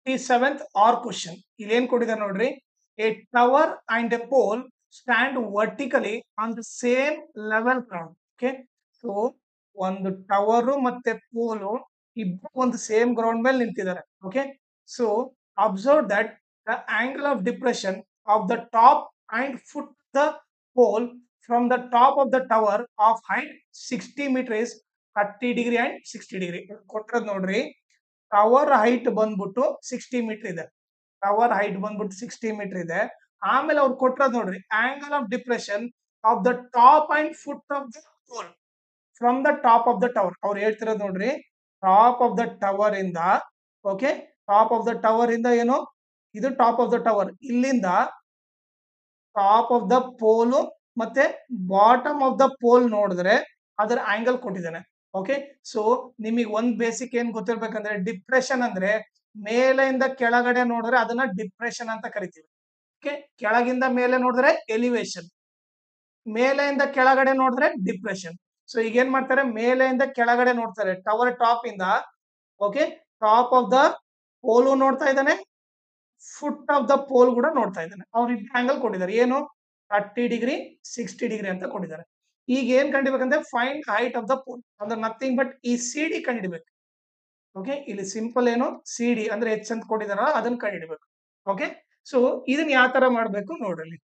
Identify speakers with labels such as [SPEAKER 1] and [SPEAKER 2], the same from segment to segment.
[SPEAKER 1] 57th R question. ಇಲ್ಲಿ ಏನ್ ಕೊಟ್ಟಿದ್ದಾರೆ ನೋಡ್ರಿ. A tower and a pole stand vertically on the same level ground. Okay. So ಒಂದು tower ಮತ್ತೆ ಪೋಲು ಇಬ್ಬರು ಒಂದು ಸೇಮ್ ಗ್ರೌಂಡ್ ಮೇಲೆ ನಿಂತಿದ್ದಾರೆ. Okay. So observe that the angle of depression of the top and foot the pole from the top of the tower of height 60 meter is 30 degree and 60 degree. ಕೊಟ್ಟಿರೋದು ನೋಡ್ರಿ. Tower height ಬಂದ್ಬಿಟ್ಟು 60 metre ಇದೆ. Tower height ಬಂದ್ಬಿಟ್ಟು 60 metre ಇದೆ. ಆಮೇಲೆ ಅವ್ರು ಕೊಟ್ಟಿರೋದು ನೋಡ್ರಿ, angle of depression of the top and foot of the pole from the top of the tower. ಅವ್ರು ಹೇಳ್ತಿರೋದು ನೋಡ್ರಿ, ಟಾಪ್ ಆಫ್ ದ ಟವರ್ ಇಂದ, okay, top of the tower ಇಂದ ಏನು, ಇದು ಟಾಪ್ ಆಫ್ ದ ಟವರ್, ಇಲ್ಲಿಂದ ಟಾಪ್ ಆಫ್ ದ ಪೋಲು ಮತ್ತೆ bottom of the pole ನೋಡಿದ್ರೆ ಅದರ ಆಂಗಲ್ ಕೊಟ್ಟಿದ್ದಾನೆ. ಓಕೆ. ಸೊ ನಿಮಗೆ ಒಂದ್ ಬೇಸಿಕ್ ಏನ್ ಗೊತ್ತಿರ್ಬೇಕಂದ್ರೆ, ಡಿಪ್ರೆಷನ್ ಅಂದ್ರೆ ಮೇಲೆಯಿಂದ ಕೆಳಗಡೆ ನೋಡಿದ್ರೆ ಅದನ್ನ ಡಿಪ್ರೆಷನ್ ಅಂತ ಕರಿತೀವಿ. ಓಕೆ. ಕೆಳಗಿಂದ ಮೇಲೆ ನೋಡಿದ್ರೆ ಎಲಿವೇಶನ್, ಮೇಲೆಯಿಂದ ಕೆಳಗಡೆ ನೋಡಿದ್ರೆ ಡಿಪ್ರೆಷನ್. ಸೊ ಈಗ ಏನ್ ಮಾಡ್ತಾರೆ, ಮೇಲೆಯಿಂದ ಕೆಳಗಡೆ ನೋಡ್ತಾರೆ, ಟವರ್ ಟಾಪ್ ಇಂದ, ಓಕೆ, ಟಾಪ್ ಆಫ್ ದ ಪೋಲು ನೋಡ್ತಾ ಇದ್ದಾನೆ, ಫುಟ್ ಆಫ್ ದ ಪೋಲ್ ಕೂಡ ನೋಡ್ತಾ ಇದ್ದಾನೆ. ಅವ್ರು ಆಂಗಲ್ ಕೊಟ್ಟಿದ್ದಾರೆ, ಏನು 30 ಡಿಗ್ರಿ 60 ಡಿಗ್ರಿ ಅಂತ ಕೊಟ್ಟಿದ್ದಾರೆ. ಈಗ ಏನ್ ಕಂಡಿಬೇಕಂದ್ರೆ, find height of the pole ಅಂದ್ರೆ ನಥಿಂಗ್ ಬಟ್ ಈ ಸಿ ಡಿ ಕಂಡಿಡ್ಬೇಕು. ಓಕೆ. ಇಲ್ಲಿ ಸಿಂಪಲ್ ಏನು, ಸಿ ಡಿ ಅಂದ್ರೆ ಎಚ್ ಅಂತ ಕೊಟ್ಟಿದಾರ, ಅದನ್ನ ಕಂಡಿಡ್ಬೇಕು. ಓಕೆ. ಸೊ ಇದನ್ನ ಯಾವ ತರ ಮಾಡ್ಬೇಕು ನೋಡ್ರಿ.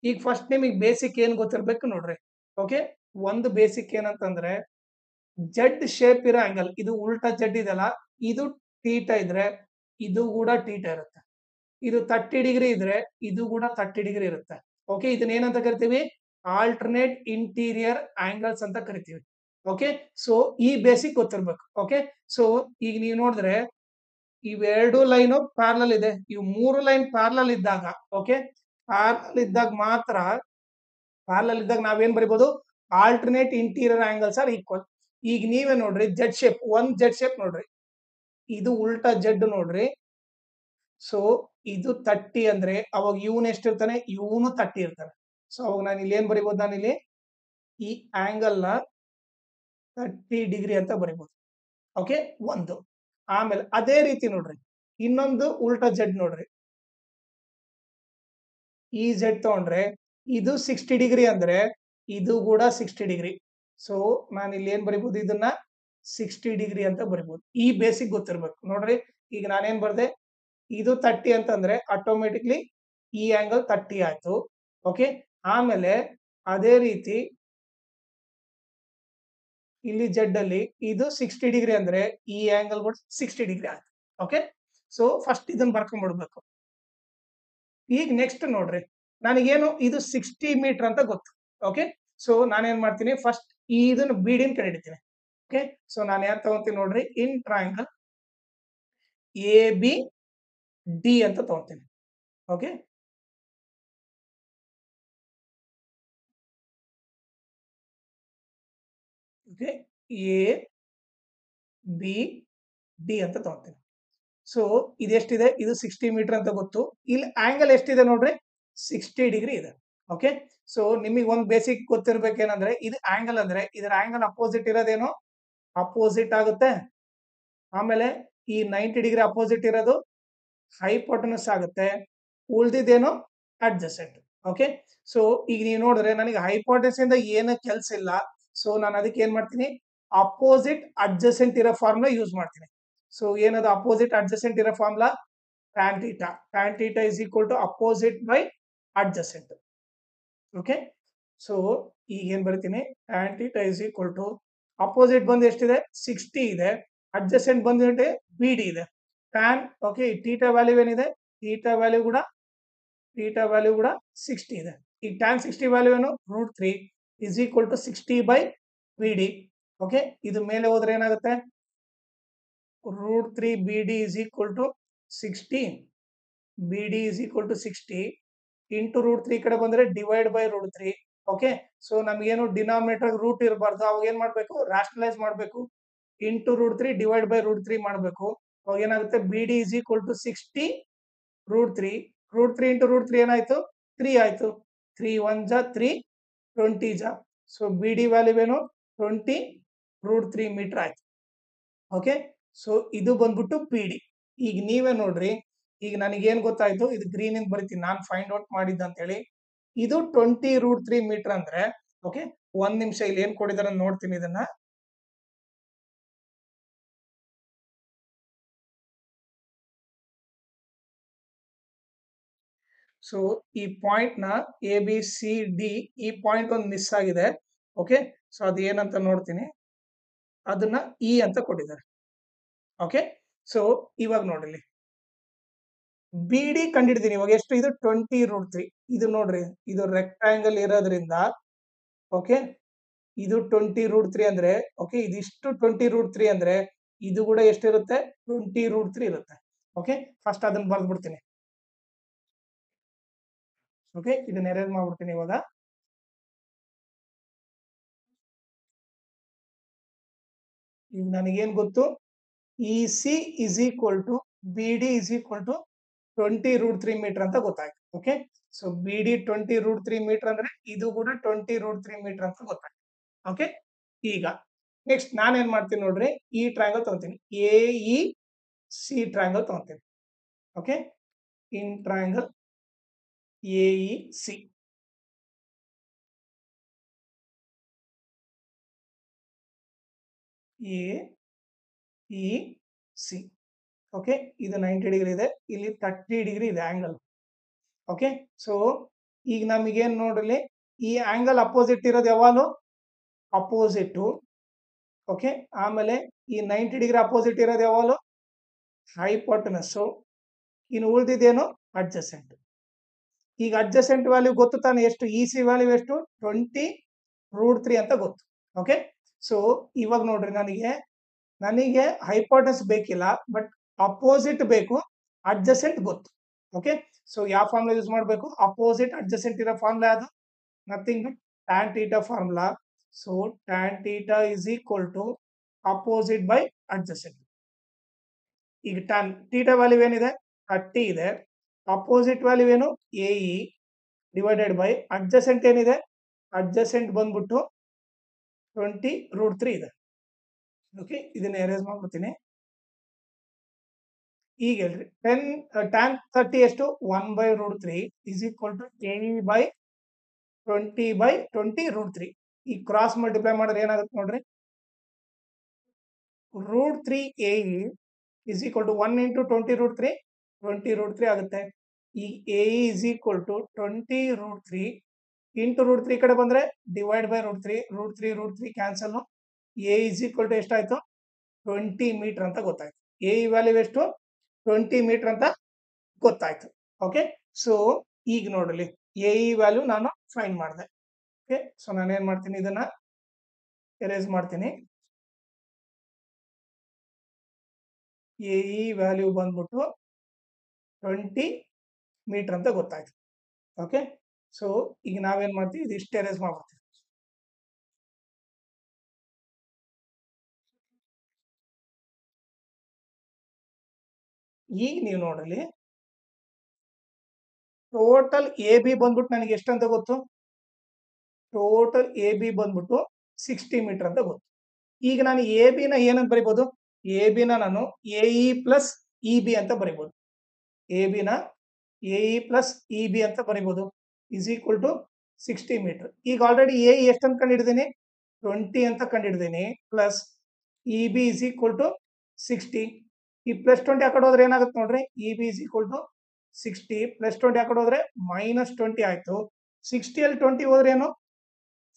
[SPEAKER 1] ಈಗ ಫಸ್ಟ್ ನಿಮಗೆ ಬೇಸಿಕ್ ಏನ್ ಗೊತ್ತಿರ್ಬೇಕು ನೋಡ್ರಿ. ಓಕೆ. ಒಂದು ಬೇಸಿಕ್ ಏನಂತಂದ್ರೆ, ಜೆಡ್ ಶೇಪ್ ಇರೋ ಆಂಗಲ್, ಇದು ಉಲ್ಟಾ ಜೆಡ್ ಇದೆಲ್ಲ, ಇದು ತೀಟಾ ಇದ್ರೆ ಇದು ಕೂಡ ತೀಟಾ ಇರುತ್ತೆ. ಇದು 30 ಡಿಗ್ರಿ ಇದ್ರೆ ಇದು ಕೂಡ 30 ಡಿಗ್ರಿ ಇರುತ್ತೆ. ಓಕೆ. ಇದನ್ನ ಏನಂತ ಕರಿತೀವಿ, ಆಲ್ಟರ್ನೇಟ್ ಇಂಟೀರಿಯರ್ ಆಂಗಲ್ಸ್ ಅಂತ ಕರಿತೀವಿ. ಓಕೆ. ಸೊ ಈ ಬೇಸಿಕ್ ಗೊತ್ತಿರ್ಬೇಕು. ಓಕೆ. ಸೊ ಈಗ ನೀವು ನೋಡಿದ್ರೆ ಇವೆರಡು ಲೈನ್ ಪ್ಯಾರಲಲ್ ಇದೆ, ಇವು ಮೂರು ಲೈನ್ ಪ್ಯಾರಲಲ್ ಇದ್ದಾಗ, ಓಕೆ, ಪ್ಯಾರಲಲ್ ಇದ್ದಾಗ ಮಾತ್ರ, ಪ್ಯಾರಲಲ್ ಇದ್ದಾಗ ನಾವೇನ್ ಬರಿಬಹುದು, alternate interior angles are equal. ಈಗ ನೀವೇ ನೋಡ್ರಿ, ಜೆಡ್ ಶೇಪ್, ಒಂದ್ ಜೆಡ್ ಶೇಪ್ ನೋಡ್ರಿ, ಇದು ಉಲ್ಟಾ ಜೆಡ್ ನೋಡ್ರಿ. ಸೊ ಇದು 30 ಅಂದ್ರೆ ಅವಾಗ ಇವನ್ ಎಷ್ಟಿರ್ತಾನೆ, ಇವನು 30 ಇರ್ತಾನೆ. ಸೊ ಅವಾಗ ನಾನು ಇಲ್ಲಿ ಏನ್ ಬರಿಬಹುದು, ನಾನು ಇಲ್ಲಿ ಈ ಆಂಗಲ್ ನ 30 ಡಿಗ್ರಿ ಅಂತ ಬರಿಬಹುದು. ಓಕೆ. ಒಂದು. ಆಮೇಲೆ ಅದೇ ರೀತಿ ನೋಡ್ರಿ, ಇನ್ನೊಂದು ಉಲ್ಟಾ ಜೆಡ್ ನೋಡ್ರಿ, ಈ ಜೆಡ್ ತಗೊಂಡ್ರೆ ಇದು 60 ಡಿಗ್ರಿ ಅಂದ್ರೆ ಇದು ಕೂಡ 60 ಡಿಗ್ರಿ. ಸೊ ನಾನು ಇಲ್ಲಿ ಏನ್ ಬರಿಬಹುದು, ಇದನ್ನ 60 ಡಿಗ್ರಿ ಅಂತ ಬರಿಬಹುದು. ಈ ಬೇಸಿಕ್ ಗೊತ್ತಿರ್ಬೇಕು ನೋಡ್ರಿ. ಈಗ ನಾನೇನ್ ಬರ್ದೆ, ಇದು 30 ಅಂತಂದ್ರೆ ಆಟೋಮೆಟಿಕ್ಲಿ ಈ ಆಂಗಲ್ 30 ಆಯ್ತು. ಓಕೆ. ಆಮೇಲೆ ಅದೇ ರೀತಿ ಇಲ್ಲಿ ಜೆಡ್ ಅಲ್ಲಿ ಇದು 60 ಡಿಗ್ರಿ ಅಂದ್ರೆ ಈ ಆಂಗಲ್ ಕೂಡ 60 ಡಿಗ್ರಿ ಆಯ್ತು. ಓಕೆ. ಸೊ ಫಸ್ಟ್ ಇದನ್ನ ಬರ್ಕೊಂಡ್ಬಿಡ್ಬೇಕು. ಈಗ ನೆಕ್ಸ್ಟ್ ನೋಡ್ರಿ, ನನಗೇನು ಇದು 60 ಮೀಟರ್ ಅಂತ ಗೊತ್ತು. ಓಕೆ. ಸೊ ನಾನೇನ್ ಮಾಡ್ತೀನಿ, ಫಸ್ಟ್ ಇದನ್ನ ಬಿಡಿನ ಕಡೆ ಹಿಡಿತೀನಿ. ಓಕೆ. ಸೊ ನಾನು ಯಾರು ತಗೊಂತೀನಿ ನೋಡ್ರಿ, in triangle A B D ಅಂತ ತಗೊಂತೀನಿ. Okay. Okay. A B D ಅಂತ ತಗೊಂತೀನಿ. ಸೊ ಇದೆಷ್ಟಿದೆ, ಇದು 60 ಮೀಟರ್ ಅಂತ ಗೊತ್ತು. ಇಲ್ಲಿ ಆಂಗಲ್ ಎಷ್ಟಿದೆ ನೋಡ್ರಿ, 60 ಡಿಗ್ರಿ ಇದೆ. ಓಕೆ. ಸೊ ನಿಮಗೆ ಒಂದು ಬೇಸಿಕ್ ಗೊತ್ತಿರ್ಬೇಕೇನಂದ್ರೆ, ಇದು ಆಂಗಲ್ ಅಂದ್ರೆ ಇದರ ಆಂಗಲ್ ಅಪೋಸಿಟ್ ಇರೋದೇನು, ಅಪೋಸಿಟ್ ಆಗುತ್ತೆ. ಆಮೇಲೆ ಈ 90 ಡಿಗ್ರಿ ಅಪೋಸಿಟ್ ಇರೋದು ಹೈಪೋಟನಸ್ ಆಗುತ್ತೆ, ಉಳ್ದಿದ್ದೇನು ಅಡ್ಜಸೆಂಟ್. ಓಕೆ. ಸೊ ಈಗ ನೀವು ನೋಡಿದ್ರೆ ನನಗೆ ಹೈಪೋಟನಸ್ ಇಂದ ಏನು ಕೆಲಸ ಇಲ್ಲ. ಸೊ ನಾನು ಅದಕ್ಕೆ ಏನ್ ಮಾಡ್ತೀನಿ, ಅಪೋಸಿಟ್ ಅಡ್ಜಸೆಂಟ್ ಇರೋ ಫಾರ್ಮುಲಾ ಯೂಸ್ ಮಾಡ್ತೀನಿ. ಸೊ ಏನದು ಅಪೋಸಿಟ್ ಅಡ್ಜಸೆಂಟ್ ಇರೋ formula, tan theta. Tan theta is equal to opposite by adjacent. Okay. So ಈಗ ಏನ್ ಬರ್ತೀನಿ, tan theta is equal to opposite ಬಂದು ಎಷ್ಟಿದೆ, 60 ಇದೆ, ಅಡ್ಜಸೆಂಟ್ ಬಂದ್ಬಿಟ್ಟು BD ಇದೆ. tan, ಓಕೆ, ಥೀಟಾ ವ್ಯಾಲ್ಯೂ ಏನಿದೆ, ಥೀಟಾ ವ್ಯಾಲ್ಯೂ ಕೂಡ 60 ಇದೆ. ಈ tan 60 ವ್ಯಾಲ್ಯೂ ಏನು, √3 is equal to 60 by BD. Okay. ಇದು ಮೇಲೆ ಹೋದ್ರೆ ಏನಾಗುತ್ತೆ, √3 BD is equal to 60, BD is equal to 60 into √3 ಕಡೆ ಬಂದ್ರೆ ಡಿವೈಡ್ ಬೈ √3. ಓಕೆ. ಸೊ ನಮಗೇನು ಡಿನಾಮಿನೇಟರ್ ರೂಟ್ ಇರಬಾರ್ದು, ಅವಾಗ ಏನ್ ಮಾಡ್ಬೇಕು, ರಾಷನಲೈಸ್ ಮಾಡ್ಬೇಕು, ಇಂಟು √3 ಡಿವೈಡ್ ಬೈ √3 ಮಾಡ್ಬೇಕು. ಅವಾಗ ಏನಾಗುತ್ತೆ, BD is equal to 60 √3, √3 into √3 ಏನಾಯ್ತು, 3 ಆಯ್ತು. 3 1 ಜಾ 3, 20 ಜಾ. ಸೊ BD ವ್ಯಾಲ್ಯೂ ಏನು, 20 √3 ಮೀಟರ್ ಆಯ್ತು. ಓಕೆ. ಸೊ ಇದು ಬಂದ್ಬಿಟ್ಟು PD. ಈಗ ನೀವೇ ನೋಡ್ರಿ, ಈಗ ನನಗೇನ್ ಗೊತ್ತಾಯ್ತು, ಇದು ಗ್ರೀನ್ ಇಂದ ಬರಿತೀನಿ ನಾನು ಫೈಂಡ್ ಔಟ್ ಮಾಡಿದ್ದ ಅಂತ ಹೇಳಿ. ಇದು 20√3 ಮೀಟರ್ ಅಂದ್ರೆ ಓಕೆ. ಒಂದ್ ನಿಮಿಷ ಇಲ್ಲಿ ಏನ್ ಕೊಟ್ಟಿದಾರೆ ನೋಡ್ತೀನಿ ಇದನ್ನ. ಸೊ ಈ ಪಾಯಿಂಟ್ ನ ಎ ಬಿ ಸಿ ಡಿ, ಈ ಪಾಯಿಂಟ್ ಒಂದು ಮಿಸ್ ಆಗಿದೆ. ಓಕೆ, ಸೊ ಅದು ಏನಂತ ನೋಡ್ತೀನಿ. ಅದನ್ನ ಇ ಅಂತ ಕೊಟ್ಟಿದ್ದಾರೆ. ಓಕೆ, ಸೊ ಇವಾಗ ನೋಡ್ರಿ, ಬಿ ಡಿ ಕಂಡಿಡ್ತೀನಿ. ಇವಾಗ ಎಷ್ಟು ಇದು 20√3. ಇದು ನೋಡ್ರಿ, ಇದು ರೆಕ್ಟಾಂಗಲ್ ಇರೋದ್ರಿಂದ ಓಕೆ, ಇದು 20√3 ಅಂದ್ರೆ ಓಕೆ, ಇದಿಷ್ಟು 20√3 ಅಂದ್ರೆ ಇದು ಕೂಡ ಎಷ್ಟಿರುತ್ತೆ, 20√3 ಇರುತ್ತೆ. ಓಕೆ, ಫಸ್ಟ್ ಅದನ್ನ ಬರ್ದ್ಬಿಡ್ತೀನಿ. ಓಕೆ, ಇದನ್ನ ಎರೇಸ್ ಮಾಡ್ಬಿಡ್ತೀನಿ ಇವಾಗ. ಈಗ ನನಗೇನ್ ಗೊತ್ತು, E C is equal to B D is equal to 20√3 metre ಅಂತ ಗೊತ್ತಾಯ್ತು. Okay, so B D 20√3 metre ಅಂದ್ರೆ ಇದು ಕೂಡ 20√3 ಮೀಟರ್ ಅಂತ ಗೊತ್ತಾಯ್ತು. ಓಕೆ, ಈಗ ನೆಕ್ಸ್ಟ್ ನಾನು ಏನ್ ಮಾಡ್ತೀನಿ ನೋಡ್ರಿ, ಈ ಟ್ರಯಾಂಗಲ್ ತಗೊಂತೀನಿ, ಎ ಇ ಸಿ ಟ್ರಯಾಂಗಲ್ ತಗೊಂತೀನಿ. Okay, in triangle A E C. A E C. Okay, ಇದು 90 ಡಿಗ್ರಿ ಇದೆ, ಇಲ್ಲಿ 30 ಡಿಗ್ರಿ ಇದೆ ಆಂಗಲ್. ಓಕೆ, ಸೊ ಈಗ ನಮಗೇನ್ ನೋಡ್ರಿ, ಈ ಆಂಗಲ್ ಅಪೋಸಿಟ್ ಇರೋದು ಯಾವಾಗಲೂ ಅಪೋಸಿಟ್. ಓಕೆ, ಆಮೇಲೆ ಈ 90 ಡಿಗ್ರಿ ಅಪೋಸಿಟ್ ಇರೋದು ಯಾವಾಗಲೂ ಹೈಪೋಟನಸ್. ಇನ್ನು ಉಳಿದಿದ್ದೇನು ಅಡ್ಜಸೆಂಟ್. ಈಗ ಅಡ್ಜಸೆಂಟ್ ವ್ಯಾಲ್ಯೂ ಗೊತ್ತು ತಾನೆ, ಎಷ್ಟು, ಇ ಸಿ ವ್ಯಾಲ್ಯೂ ಎಷ್ಟು, 20√3 ಅಂತ ಗೊತ್ತು. ಓಕೆ, ಸೊ ಇವಾಗ ನೋಡ್ರಿ, ನನಗೆ ಹೈಪೋಟನಸ್ ಬೇಕಿಲ್ಲ, ಬಟ್ ಅಪೋಸಿಟ್ ಬೇಕು, ಅಡ್ಜಸೆಂಟ್ ಗೊತ್ತು. ಓಕೆ, ಸೊ ಯಾವ ಫಾರ್ಮುಲಾ ಯೂಸ್ ಮಾಡಬೇಕು, ಅಪೋಸಿಟ್ ಅಡ್ಜಸೆಂಟ್ ಇರೋ ಫಾರ್ಮುಲಾ ಯಾವುದು, nothing but tan theta formula. So tan theta is equal to opposite by adjacent. ಈಗ tan theta ವ್ಯಾಲ್ಯೂ ಏನಿದೆ, 30 ಇದೆ. ಅಪೋಸಿಟ್ ವ್ಯಾಲ್ಯೂ ಏನು, A E divided by adjacent ಏನಿದೆ, adjacent ಬಂದ್ಬಿಟ್ಟು 20√3 ಇದೆ. ಓಕೆ, ಇದನ್ನ ಎರೇಸ್ ಮಾಡ್ಬಿಡ್ತೀನಿ. ಈಗ ಹೇಳ್ರಿ, tan 30 ಎಷ್ಟು, 1/√3 is equal to A E by 20/20√3. ಈ ಕ್ರಾಸ್ ಮಲ್ಟಿಪ್ಲೈ ಮಾಡಿದ್ರೆ ಏನಾಗುತ್ತೆ ನೋಡ್ರಿ, √3 A E is equal to 1 into 20√3, 20√3 ಆಗುತ್ತೆ. ಈ A E is equal to 20√3 into √3 ಕಡೆ ಬಂದ್ರೆ divide by √3, √3 cancel. A is equal to ಎಷ್ಟಾಯ್ತು, 20 ಮೀಟರ್ ಅಂತ ಗೊತ್ತಾಯ್ತು. ಎ ಇ ವ್ಯಾಲ್ಯೂ ಎಷ್ಟು, 20 ಮೀಟರ್ ಅಂತ ಗೊತ್ತಾಯ್ತು. ಓಕೆ, ಸೊ ಈಗ ನೋಡಲಿ, ಎ ಇ ವ್ಯಾಲ್ಯೂ ನಾನು ಫೈಂಡ್ ಮಾಡಿದೆ. ಓಕೆ, ಸೊ ನಾನು ಏನ್ ಮಾಡ್ತೀನಿ, ಇದನ್ನ ಎರೇಸ್ ಮಾಡ್ತೀನಿ. ಎ ಇ ವ್ಯಾಲ್ಯೂ ಬಂದ್ಬಿಟ್ಟು 20 ಮೀಟರ್ ಅಂತ ಗೊತ್ತಾಯ್ತು. ಓಕೆ, ಸೊ ಈಗ ನಾವೇನ್ ಮಾಡ್ತೀವಿ, ಇದಿಷ್ಟು ಎರೇಸ್ ಮಾಡ್ಬಿಡ್ತೀವಿ. ಈಗ ನೀವು ನೋಡಲಿ, ಟೋಟಲ್ ಎ ಬಿ ಬಂದ್ಬಿಟ್ಟು ನನಗೆ ಎಷ್ಟಂತ ಗೊತ್ತು, ಟೋಟಲ್ ಎ ಬಿ ಬಂದ್ಬಿಟ್ಟು 60 ಮೀಟರ್ ಅಂತ ಗೊತ್ತು. ಈಗ ನಾನು ಎ ಬಿ ನ ಏನಂತ ಬರಿಬಹುದು, ಎ ಬಿ ನ ನಾನು A E plus E B ಅಂತ ಬರಿಬಹುದು. ಎ ಬಿ ನ A E plus E B ಅಂತ ಬರಿಬಹುದು, ಇಸ್ ಈಕ್ವಲ್ ಟು 60 ಮೀಟರ್. ಈಗ ಆಲ್ರೆಡಿ ಎ ಎಷ್ಟು ಅಂತ ಕಂಡಿಡಿದೀನಿ, 20 ಅಂತ ಕಂಡಿಡಿದೀನಿ, plus E B is equal to 60. ಈ ಪ್ಲಸ್ 20 ಆ ಕಡೆ ಹೋದ್ರೆ ಏನಾಗುತ್ತೆ ನೋಡ್ರಿ, E B is equal to 60 plus 20 ಆ ಕಡೆ ಹೋದ್ರೆ -20 ಆಯ್ತು. 60 ಅಲ್ಲಿ 20 ಹೋದ್ರೆ ಏನು,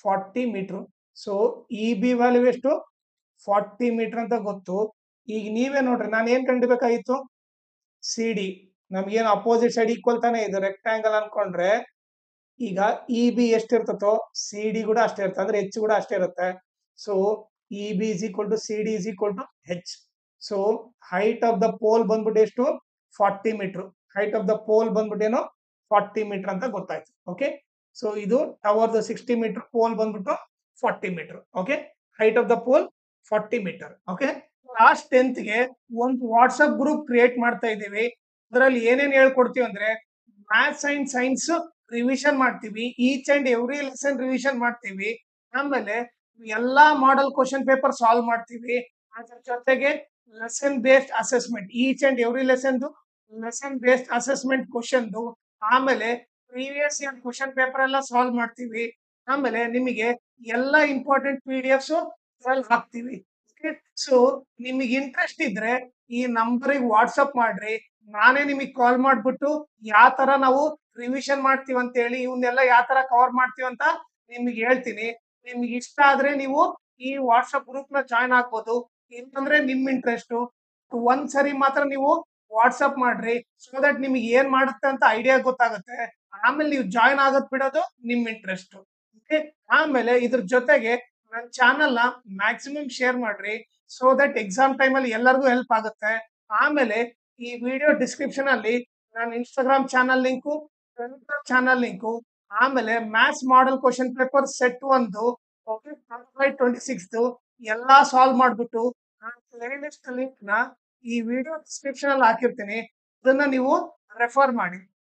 [SPEAKER 1] 40 metre. So E B value ಎಷ್ಟು, 40 ಮೀಟರ್ ಅಂತ ಗೊತ್ತು. ಈಗ ನೀವೇ ನೋಡ್ರಿ, ನಾನು ಏನ್ ಕಂಡಿಬೇಕಾಗಿತ್ತು, ಸಿ ಡಿ. ನಮ್ಗೇನು ಅಪೋಸಿಟ್ ಸೈಡ್ ಈಕ್ವಲ್ ತಾನೆ, ಇದು ರೆಕ್ಟಾಂಗಲ್ ಅನ್ಕೊಂಡ್ರೆ ಈಗ ಇ ಬಿ ಎಷ್ಟಿರ್ತತೋ ಸಿ ಡಿ ಕೂಡ ಅಷ್ಟೇ ಇರುತ್ತೆ, ಅಂದ್ರೆ ಹೆಚ್ ಕೂಡ ಅಷ್ಟೇ ಇರುತ್ತೆ. So E B is equal to C D is equal to H. So height of the pole ಬಂದ್ಬಿಟ್ಟು ಎಷ್ಟು, 40 metre. Height of the pole ಬಂದ್ಬಿಟ್ಟು ಏನು, 40 ಮೀಟರ್ ಅಂತ ಗೊತ್ತಾಯ್ತು. ಓಕೆ, ಸೊ ಇದು ಟವರ್ 60 ಮೀಟರ್, ಪೋಲ್ ಬಂದ್ಬಿಟ್ಟು 40 metre. Okay, height of the pole 40 metre. Okay, last 10th ಗೆ ಒಂದು ವಾಟ್ಸ್ಆಪ್ ಗ್ರೂಪ್ ಕ್ರಿಯೇಟ್ ಮಾಡ್ತಾ ಇದ್ದೀವಿ. ಅದರಲ್ಲಿ ಏನೇನ್ ಹೇಳ್ಕೊಡ್ತೀವಿ ಅಂದ್ರೆ, ಮ್ಯಾಥ್ಸ್ ಅಂಡ್ ಸೈನ್ಸ್ ರಿವಿಷನ್ ಮಾಡ್ತೀವಿ, each and every lesson revision ಮಾಡ್ತೀವಿ. ಆಮೇಲೆ ಎಲ್ಲಾ ಮಾಡೆಲ್ ಕ್ವಶನ್ ಪೇಪರ್ ಸಾಲ್ವ್ ಮಾಡ್ತೀವಿ. ಅದ್ರ ಜೊತೆಗೆ lesson based assessment, each and every lesson lesson based assessment question, ಆಮೇಲೆ ಪ್ರೀವಿಯಸ್ ಇಯರ್ ಕ್ವಶನ್ ಪೇಪರ್ ಎಲ್ಲ ಸಾಲ್ವ್ ಮಾಡ್ತೀವಿ. ಆಮೇಲೆ ನಿಮಗೆ ಎಲ್ಲ ಇಂಪಾರ್ಟೆಂಟ್ PDF ಹಾಕ್ತೀವಿ. ಸೊ ನಿಮಗೆ ಇಂಟ್ರೆಸ್ಟ್ ಇದ್ರೆ ಈ ನಂಬರಿಗೆ ವಾಟ್ಸಪ್ ಮಾಡ್ರಿ, ನಾನೇ ನಿಮಗೆ ಕಾಲ್ ಮಾಡ್ಬಿಟ್ಟು ಯಾವ ತರ ನಾವು ರಿವಿಷನ್ ಮಾಡ್ತೀವಿ ಅಂತ ಹೇಳಿ, ಇವನ್ನೆಲ್ಲ ಯಾವ ತರ ಕವರ್ ಮಾಡ್ತೀವಿ ಅಂತ ನಿಮಗೆ ಹೇಳ್ತೀನಿ. ನಿಮ್ಗೆ ಇಷ್ಟ ಆದ್ರೆ ನೀವು ಈ ವಾಟ್ಸಪ್ ಗ್ರೂಪ್ ನ ಜಾಯ್ನ್ ಆಗ್ಬೋದು, ಇಲ್ಲಾಂದ್ರೆ ನಿಮ್ ಇಂಟ್ರೆಸ್ಟ್. ಒಂದ್ ಸರಿ ಮಾತ್ರ ನೀವು ವಾಟ್ಸಪ್ ಮಾಡ್ರಿ, ಸೊ ದಟ್ ನಿಮಗೆ ಏನ್ ಮಾಡುತ್ತೆ ಅಂತ ಐಡಿಯಾ ಗೊತ್ತಾಗುತ್ತೆ. ಆಮೇಲೆ ನೀವು ಜಾಯ್ನ್ ಆಗೋದ್ ಬಿಡೋದು ನಿಮ್ ಇಂಟ್ರೆಸ್ಟ್. ಆಮೇಲೆ ಇದ್ರ ಜೊತೆಗೆ ನನ್ನ ಚಾನಲ್ ನ ಮ್ಯಾಕ್ಸಿಮಮ್ ಶೇರ್ ಮಾಡ್ರಿ, ಸೊ ದಟ್ ಎಕ್ಸಾಮ್ ಟೈಮ್ ಅಲ್ಲಿ ಎಲ್ಲರಿಗೂ ಹೆಲ್ಪ್ ಆಗುತ್ತೆ. ಆಮೇಲೆ ಈ ವಿಡಿಯೋ ಡಿಸ್ಕ್ರಿಪ್ಷನ್ ಅಲ್ಲಿ ನನ್ನ Instagram channel link, Telegram channel link, ಆಮೇಲೆ maths model question paper set 1 25-26 ಎಲ್ಲಾ ಸಾಲ್ವ್ ಮಾಡ್ಬಿಟ್ಟು ಪ್ಲೇ ಲಿಸ್ಟ್ ಲಿಂಕ್ ನ ಈ ವಿಡಿಯೋ ಡಿಸ್ಕ್ರಿಪ್ಷನ್ ಅಲ್ಲಿ ಹಾಕಿರ್ತೀನಿ, ಅದನ್ನ ನೀವು ರೆಫರ್ ಮಾಡಿ.